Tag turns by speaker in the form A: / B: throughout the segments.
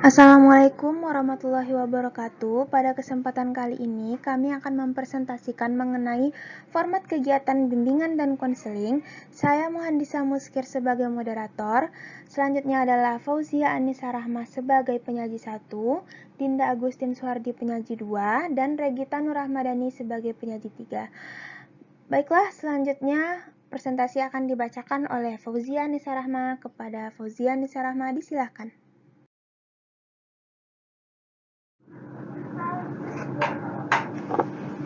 A: Assalamualaikum warahmatullahi wabarakatuh. Pada kesempatan kali ini, kami akan mempresentasikan mengenai format kegiatan bimbingan dan konseling. Saya Muhandisa Muskir sebagai moderator. Selanjutnya adalah Fauzia Anissa Rahma sebagai penyaji 1, Dinda Agustin Suhardi penyaji 2, dan Regita Nurahmadani sebagai penyaji 3. Baiklah, selanjutnya presentasi akan dibacakan oleh Fauzia Anissa Rahma. Kepada Fauzia Anissa Rahma, disilahkan.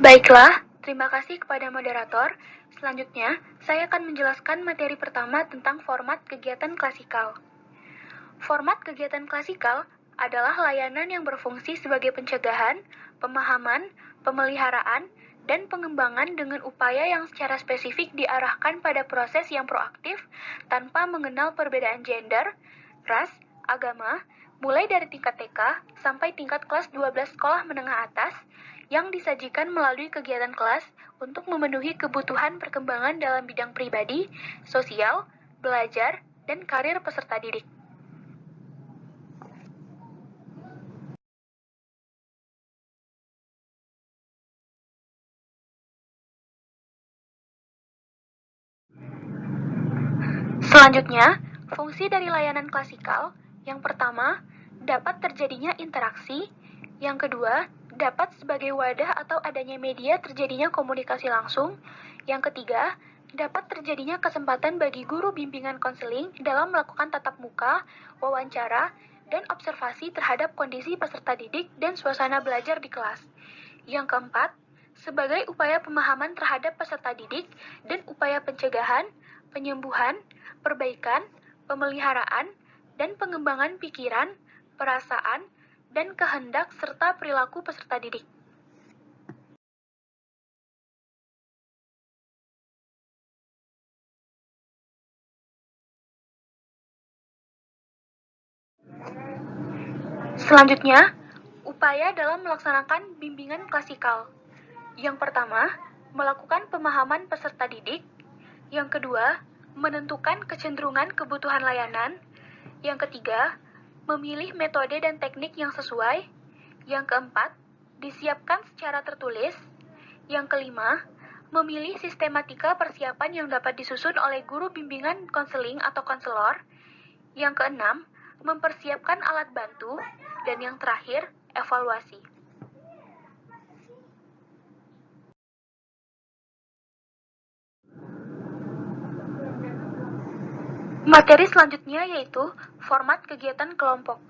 B: Baiklah, terima kasih kepada moderator. Selanjutnya, saya akan menjelaskan materi pertama tentang format kegiatan klasikal. Format kegiatan klasikal adalah layanan yang berfungsi sebagai pencegahan, pemahaman, pemeliharaan, dan pengembangan dengan upaya yang secara spesifik diarahkan pada proses yang proaktif tanpa mengenal perbedaan gender, ras, agama, mulai dari tingkat TK sampai tingkat kelas 12 sekolah menengah atas, yang disajikan melalui kegiatan kelas untuk memenuhi kebutuhan perkembangan dalam bidang pribadi, sosial, belajar, dan karir peserta didik. Selanjutnya, fungsi dari layanan klasikal, yang pertama, dapat terjadinya interaksi, yang kedua, dapat sebagai wadah atau adanya media terjadinya komunikasi langsung, yang ketiga, dapat terjadinya kesempatan bagi guru bimbingan konseling dalam melakukan tatap muka, wawancara, dan observasi terhadap kondisi peserta didik dan suasana belajar di kelas. Yang keempat, sebagai upaya pemahaman terhadap peserta didik dan upaya pencegahan, penyembuhan, perbaikan, pemeliharaan, dan pengembangan pikiran, perasaan, dan kehendak serta perilaku peserta didik. Selanjutnya, upaya dalam melaksanakan bimbingan klasikal. Yang pertama, melakukan pemahaman peserta didik. Yang kedua, menentukan kecenderungan kebutuhan layanan. Yang ketiga, memilih metode dan teknik yang sesuai. Yang keempat, disiapkan secara tertulis. Yang kelima, memilih sistematika persiapan yang dapat disusun oleh guru bimbingan konseling atau konselor. Yang keenam, mempersiapkan alat bantu. Dan yang terakhir, evaluasi. Materi selanjutnya yaitu format kegiatan kelompok.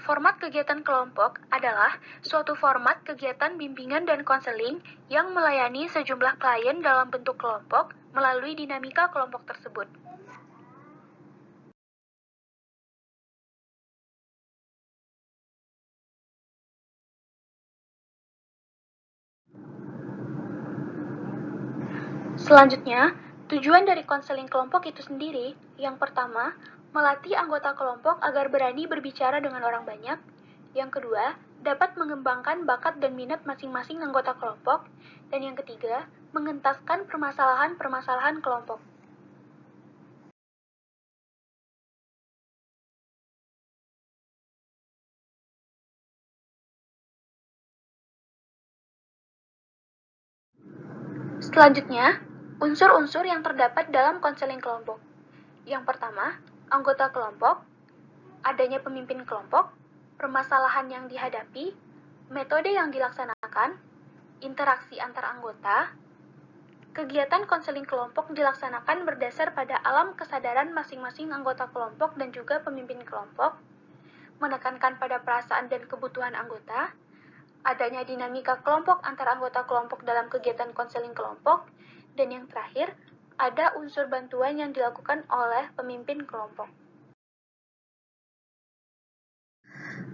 B: Format kegiatan kelompok adalah suatu format kegiatan bimbingan dan konseling yang melayani sejumlah klien dalam bentuk kelompok melalui dinamika kelompok tersebut. Selanjutnya, tujuan dari konseling kelompok itu sendiri, yang pertama, melatih anggota kelompok agar berani berbicara dengan orang banyak. Yang kedua, dapat mengembangkan bakat dan minat masing-masing anggota kelompok. Dan yang ketiga, mengentaskan permasalahan-permasalahan kelompok. Selanjutnya, unsur-unsur yang terdapat dalam konseling kelompok. Yang pertama, anggota kelompok, adanya pemimpin kelompok, permasalahan yang dihadapi, metode yang dilaksanakan, interaksi antar anggota. Kegiatan konseling kelompok dilaksanakan berdasar pada alam kesadaran masing-masing anggota kelompok dan juga pemimpin kelompok, menekankan pada perasaan dan kebutuhan anggota, adanya dinamika kelompok antar anggota kelompok dalam kegiatan konseling kelompok, dan yang terakhir, ada unsur bantuan yang dilakukan oleh pemimpin kelompok.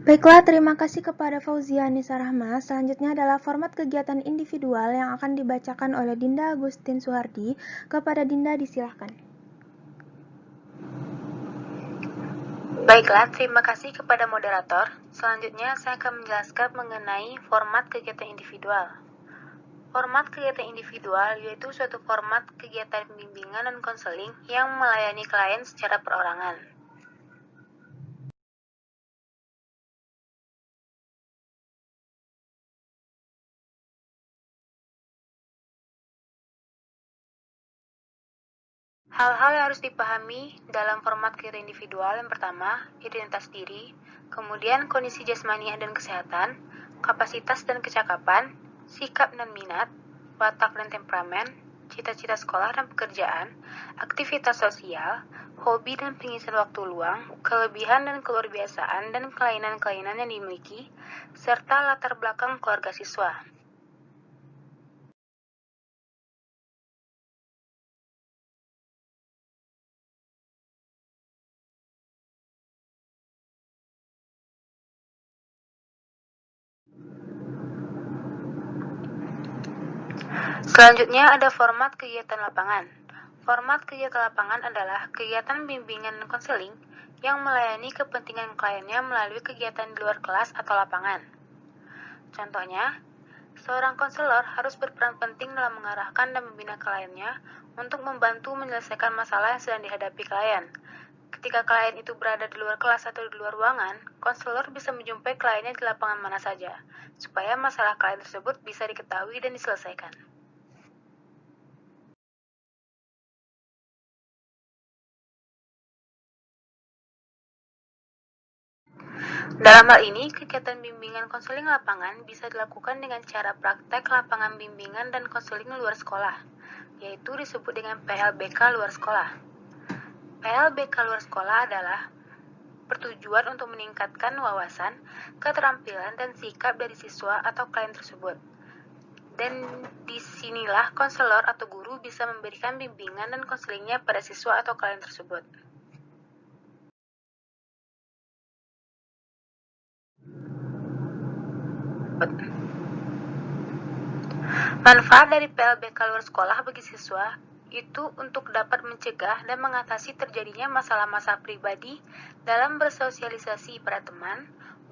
A: Baiklah, terima kasih kepada Fauzia Anissa Rahma. Selanjutnya adalah format kegiatan individual yang akan dibacakan oleh Dinda Agustin Suhardi. Kepada Dinda, disilahkan.
C: Baiklah, terima kasih kepada moderator. Selanjutnya, saya akan menjelaskan mengenai format kegiatan individual. Format kegiatan individual yaitu suatu format kegiatan bimbingan dan konseling yang melayani klien secara perorangan. Hal-hal yang harus dipahami dalam format kegiatan individual yang pertama, identitas diri, kemudian kondisi jasmani dan kesehatan, kapasitas dan kecakapan, sikap dan minat, watak dan temperamen, cita-cita sekolah dan pekerjaan, aktivitas sosial, hobi dan pengisian waktu luang, kelebihan dan keluarbiasaan dan kelainan-kelainan yang dimiliki, serta latar belakang keluarga siswa. Selanjutnya ada format kegiatan lapangan. Format kegiatan lapangan adalah kegiatan bimbingan dan konseling yang melayani kepentingan kliennya melalui kegiatan di luar kelas atau lapangan. Contohnya, seorang konselor harus berperan penting dalam mengarahkan dan membina kliennya untuk membantu menyelesaikan masalah yang sedang dihadapi klien. Ketika klien itu berada di luar kelas atau di luar ruangan, konselor bisa menjumpai kliennya di lapangan mana saja, supaya masalah klien tersebut bisa diketahui dan diselesaikan. Dalam hal ini, kegiatan bimbingan konseling lapangan bisa dilakukan dengan cara praktek lapangan bimbingan dan konseling luar sekolah, yaitu disebut dengan PLBK luar sekolah. PLBK luar sekolah adalah bertujuan untuk meningkatkan wawasan, keterampilan, dan sikap dari siswa atau klien tersebut. Dan disinilah konselor atau guru bisa memberikan bimbingan dan konselingnya pada siswa atau klien tersebut. Manfaat dari PLBK luar sekolah bagi siswa itu untuk dapat mencegah dan mengatasi terjadinya masalah-masalah pribadi dalam bersosialisasi pada teman,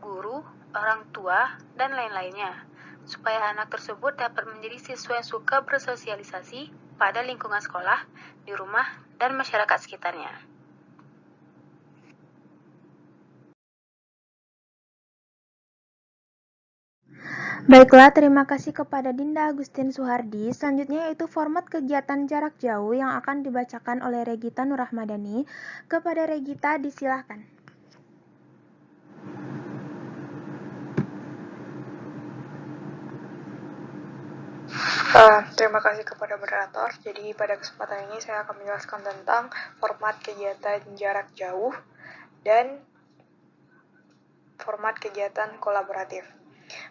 C: guru, orang tua, dan lain-lainnya, supaya anak tersebut dapat menjadi siswa yang suka bersosialisasi pada lingkungan sekolah, di rumah, dan masyarakat sekitarnya.
A: Baiklah, terima kasih kepada Dinda Agustin Suhardi. Selanjutnya yaitu format kegiatan jarak jauh yang akan dibacakan oleh Regita Nurrahmadani. Kepada Regita, disilahkan.
D: Terima kasih kepada moderator. Jadi pada kesempatan ini saya akan menjelaskan tentang format kegiatan jarak jauh dan format kegiatan kolaboratif.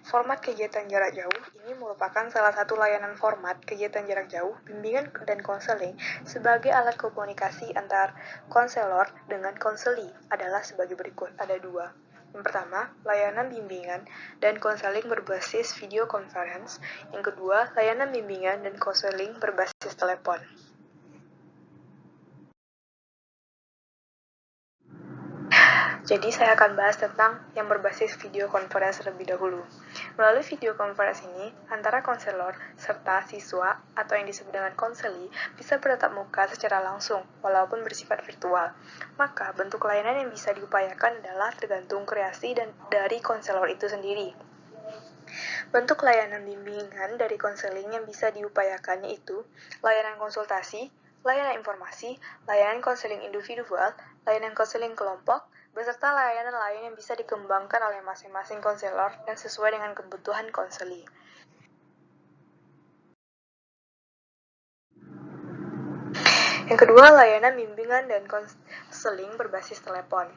D: Format kegiatan jarak jauh ini merupakan salah satu layanan format kegiatan jarak jauh, bimbingan dan konseling sebagai alat komunikasi antar konselor dengan konseli adalah sebagai berikut. Ada dua. Yang pertama, layanan bimbingan dan konseling berbasis video conference. Yang kedua, layanan bimbingan dan konseling berbasis telepon. Jadi saya akan bahas tentang yang berbasis video conference terlebih dahulu. Melalui video conference ini, antara konselor serta siswa atau yang disebut dengan konseli bisa bertatap muka secara langsung walaupun bersifat virtual. Maka bentuk layanan yang bisa diupayakan adalah tergantung kreasi dan dari konselor itu sendiri. Bentuk layanan bimbingan dari konseling yang bisa diupayakan yaitu layanan konsultasi, layanan informasi, layanan konseling individual, layanan konseling kelompok, beserta layanan lain yang bisa dikembangkan oleh masing-masing konselor dan sesuai dengan kebutuhan konseli. Yang kedua, layanan bimbingan dan konseling berbasis telepon.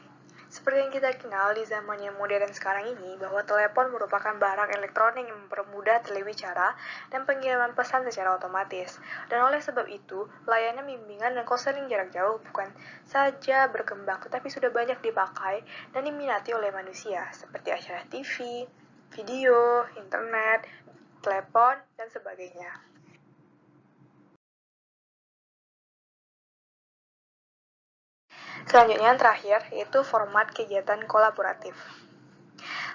D: Seperti yang kita kenal di zaman yang modern sekarang ini, bahwa telepon merupakan barang elektronik yang mempermudah telewicara dan pengiriman pesan secara otomatis. Dan oleh sebab itu, layanan bimbingan dan konseling jarak jauh bukan saja berkembang, tetapi sudah banyak dipakai dan diminati oleh manusia, seperti acara TV, video, internet, telepon, dan sebagainya. Selanjutnya yang terakhir, yaitu format kegiatan kolaboratif.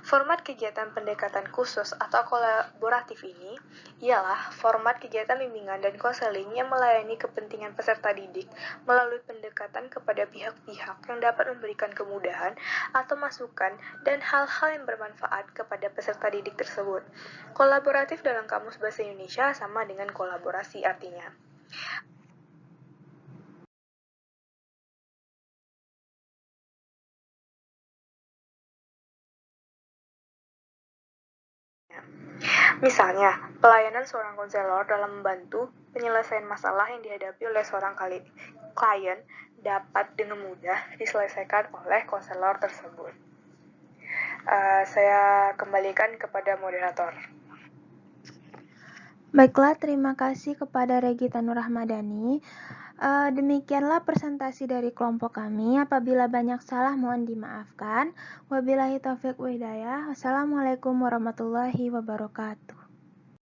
D: Format kegiatan pendekatan khusus atau kolaboratif ini ialah format kegiatan bimbingan dan konseling yang melayani kepentingan peserta didik melalui pendekatan kepada pihak-pihak yang dapat memberikan kemudahan atau masukan dan hal-hal yang bermanfaat kepada peserta didik tersebut. Kolaboratif dalam Kamus Bahasa Indonesia sama dengan kolaborasi artinya. lainnya. Misalnya, pelayanan seorang konselor dalam membantu penyelesaian masalah yang dihadapi oleh seorang klien dapat dengan mudah diselesaikan oleh konselor tersebut. Saya kembalikan kepada moderator.
A: Baiklah, terima kasih kepada Regita Nur Rahmadani. Demikianlah presentasi dari kelompok kami. Apabila banyak salah mohon dimaafkan. Wabillahi taufiq wa hidayah. Wassalamualaikum warahmatullahi wabarakatuh.